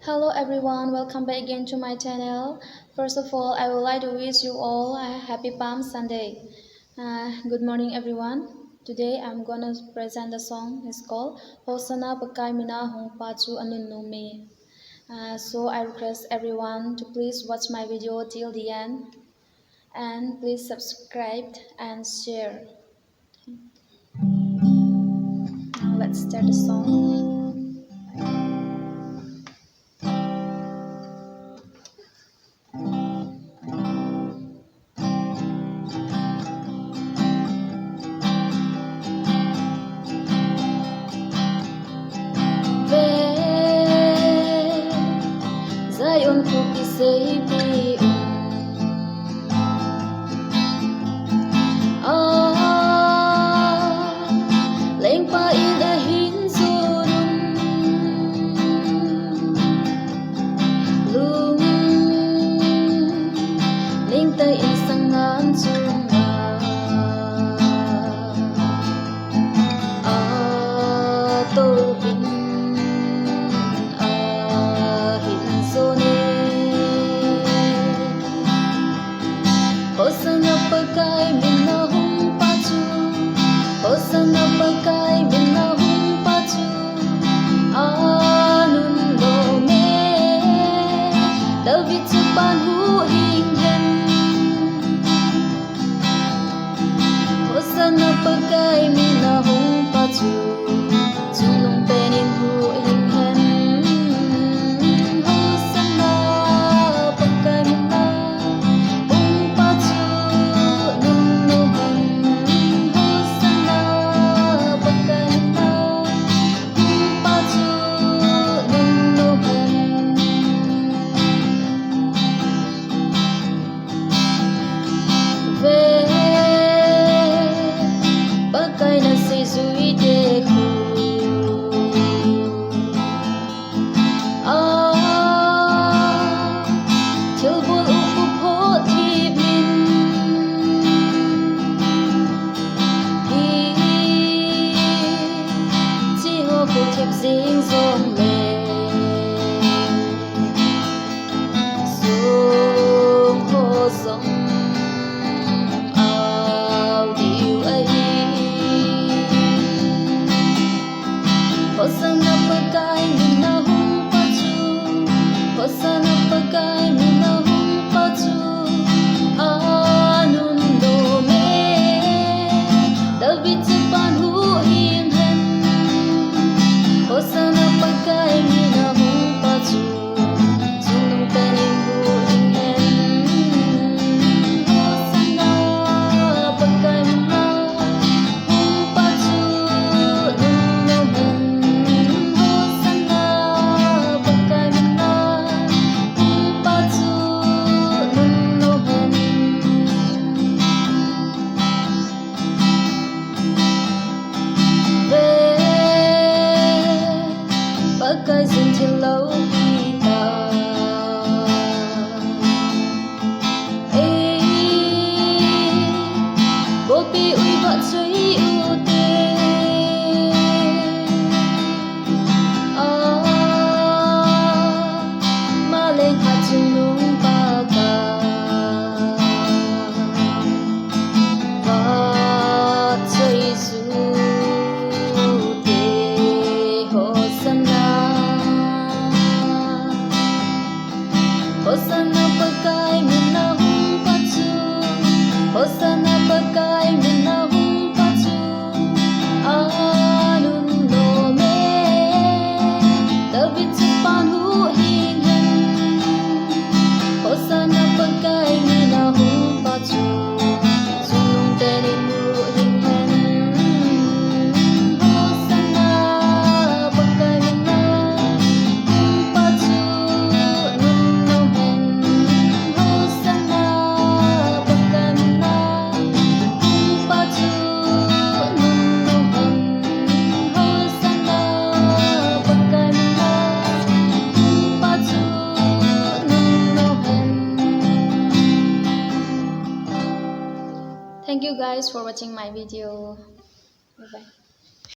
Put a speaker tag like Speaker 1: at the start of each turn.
Speaker 1: Hello everyone, welcome back again to my channel. First of all, I would like to wish you all a happy Palm Sunday. Good morning everyone. Today I'm gonna present the song. It's called Hosana Pakai Mina Hong Pachu Anun No Me. So I request everyone to please watch my video till the end and please subscribe and share. Now let's start the song. Zayon ko kisay piun Leng pa ilahin surun Lung Leng tay insangan sunga Tobin Hosana pakai mina hong pachu Hosana pakai mina hong pachu Anun lo me David sepan hu hing hen Hosana pakai mina hong pachu Sulung penin hu hing hen Hosana pakai mina Pakai nasi zui deku Tilbul upu poti bin Chi ho ku thiệp dinh dông lệ Sông ho sông Hosana pakai mina hong pachu Hosana pakai mina hong pachu Anun do me David sepan hu hing hen Hosana pakai mina hong pachu Sulung penin hu hing hen Hosana pakai mina hong pachu Pakai zintil lau kita Bopi ui bạc suy ưu tê Ma lên hạt chung nung baka Và chơi du Hosana pakai mina hong pachu Hosana pakai mina hong pachu Anun lo me David sepan hu hing hen Hosana pakai mina hong pachu Sulung penin hu hing hen Hosana pakai mina hong pachu Thank you guys for watching my video. Bye bye.